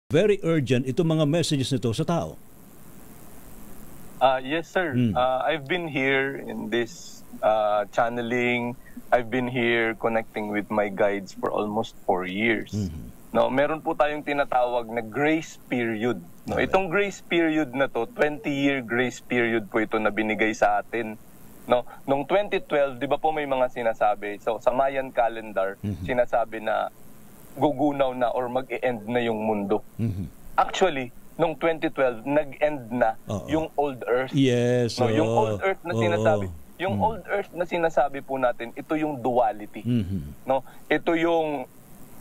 Very urgent itong mga messages nito sa tao. Yes, sir. I've been here in this channeling. I've been here connecting with my guides for almost 4 years. No, meron po tayong tinatawag na grace period. No, itong grace period na to, 20-year grace period po ito na binigay sa atin. No, noong 2012, 'di ba po may mga sinasabi. So sa Mayan calendar, sinasabi na gugunaw na or mag-e-end na yung mundo. Actually, noong 2012, nag-end na yung old earth. Yes. No, yung old earth na sinasabi. Yung old earth na sinasabi po natin, ito yung duality. No, ito yung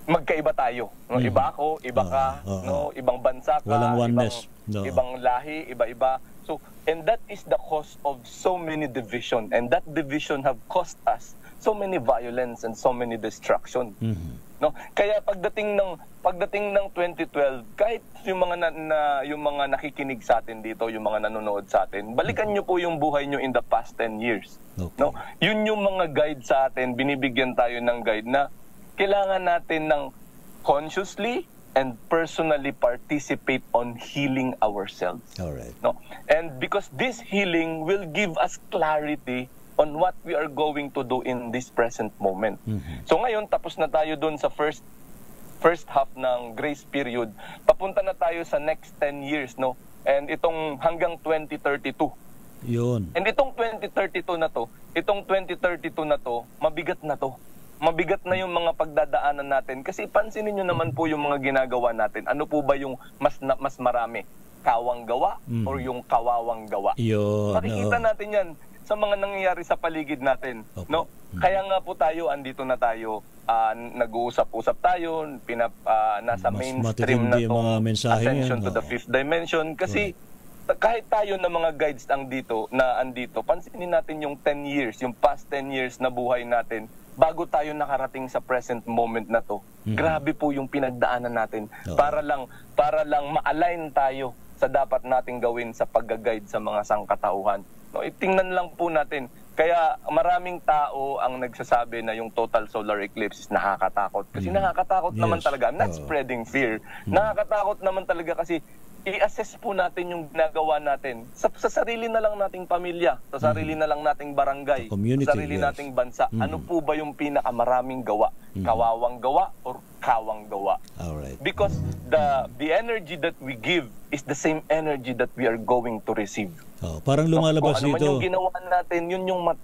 magkaiba tayo. No, iba ako, iba ka, no, ibang bansa ka, walang oneness. Ibang lahi, iba-iba. So, and that is the cause of so many division, and that division have caused us so many violence and so many destruction. No, kaya pagdating ng 2012, kahit yung mga nakikinig sa atin dito, yung mga nanonood sa atin, balikan niyo po yung buhay niyo in the past 10 years. No, yun yung mga guide sa atin, binibigyan tayo ng guide na kailangan natin ng consciously and personally participate on healing ourselves. Alright. No, and because this healing will give us clarity on what we are going to do in this present moment. So ngayon, tapos na tayo dun sa first half ng grace period. Papunta na tayo sa next 10 years, no? And itong hanggang 2032. Yun. And itong 2032 na to, mabigat na to. Mabigat na yung mga pagdadaanan natin. Kasi pansinin nyo naman po yung mga ginagawa natin. Ano po ba yung mas marami? Kawang gawa or yung kawawang gawa? Yun. Makikita natin yan sa mga nangyayari sa paligid natin. No? Kaya nga po tayo, andito na tayo, nag-uusap-usap tayo, nasa mainstream na itong ascension to the fifth dimension. Kasi kahit tayo na mga guides andito, pansinin natin yung 10 years, yung past 10 years na buhay natin, bago tayo nakarating sa present moment na to. Grabe po yung pinagdaanan natin para lang ma-align tayo sa dapat nating gawin sa pag-guide sa mga sangkatauhan. No, tingnan lang po natin. Kaya maraming tao ang nagsasabi na yung total solar eclipse is nakakatakot. Kasi nakakatakot naman talaga. I'm not spreading fear. Nakakatakot naman talaga kasi i-assess po natin yung ginagawa natin sa sarili na lang nating pamilya, sa sarili na lang nating barangay, sa sarili nating bansa. Ano po ba yung pinakamaraming gawa? Kawawang gawa or kawang gawa? Alright. Because the energy that we give is the same energy that we are going to receive. Parang lumalabas dito. dito. Ano man yung ginawa natin,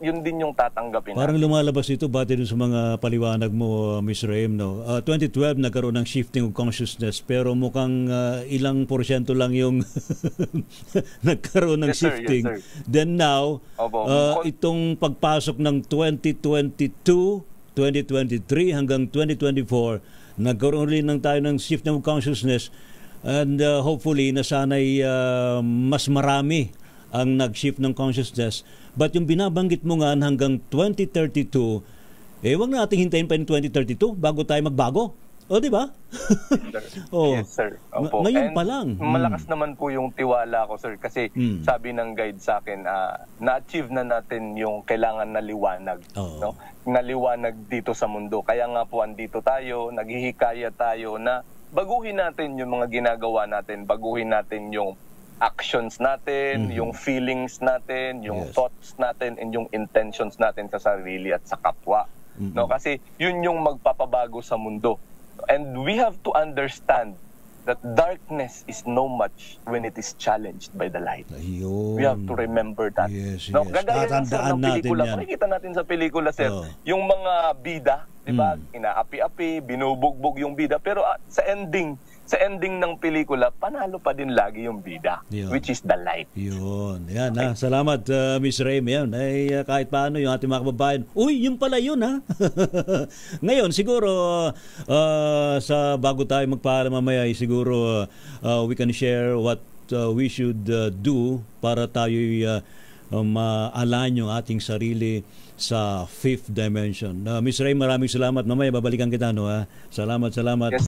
yun din yung tatanggapin. Parang lumalabas dito bati dun sa mga paliwanag mo, Ms. Raim, no? 2012 nagkaroon ng shifting of consciousness pero mukhang ilang porsyento lang yung nagkaroon ng shifting. Yes, sir. Then now, itong pagpasok ng 2022, 2023 hanggang 2024, nagkaroon rin tayo ng shifting of consciousness and hopefully na sana'y mas marami ang nag-shift ng consciousness. But yung binabanggit mo nga hanggang 2032, wag na natin hintayin pa yung 2032 bago tayo magbago. O, di ba? Yes, sir. Opo. Ngayon pa lang. Malakas naman po yung tiwala ko, sir. Kasi sabi ng guide sa akin, na-achieve na natin yung kailangan na liwanag. No? Naliwanag dito sa mundo. Kaya nga po andito tayo, naghihikaya tayo na baguhin natin yung mga ginagawa natin, baguhin natin yung actions natin, yung feelings natin, yung thoughts natin, and yung intentions natin sa sarili at sa kapwa. No, kasi yun yung magpapabago sa mundo. And we have to understand that darkness is no much when it is challenged by the light. Ayun. We have to remember that. No, gagaya ng pelikula, makikita natin sa pelikula, sir, yung mga bida, di ba, inaapi-api, binubugbog yung bida, pero sa ending ng pelikula, panalo pa din lagi yung bida, which is the light. Yun. Yan, okay. Salamat, Ms. Raim. Yan. Kahit paano yung ating mga kababayan, uy, yun pala yun, ha? Ngayon, siguro, bago tayo magpaalam mamaya, siguro we can share what we should do para tayo ma-align yung ating sarili sa fifth dimension. Ms. Raim, maraming salamat. Mamaya babalikan kita, no, ha? Salamat. Yes.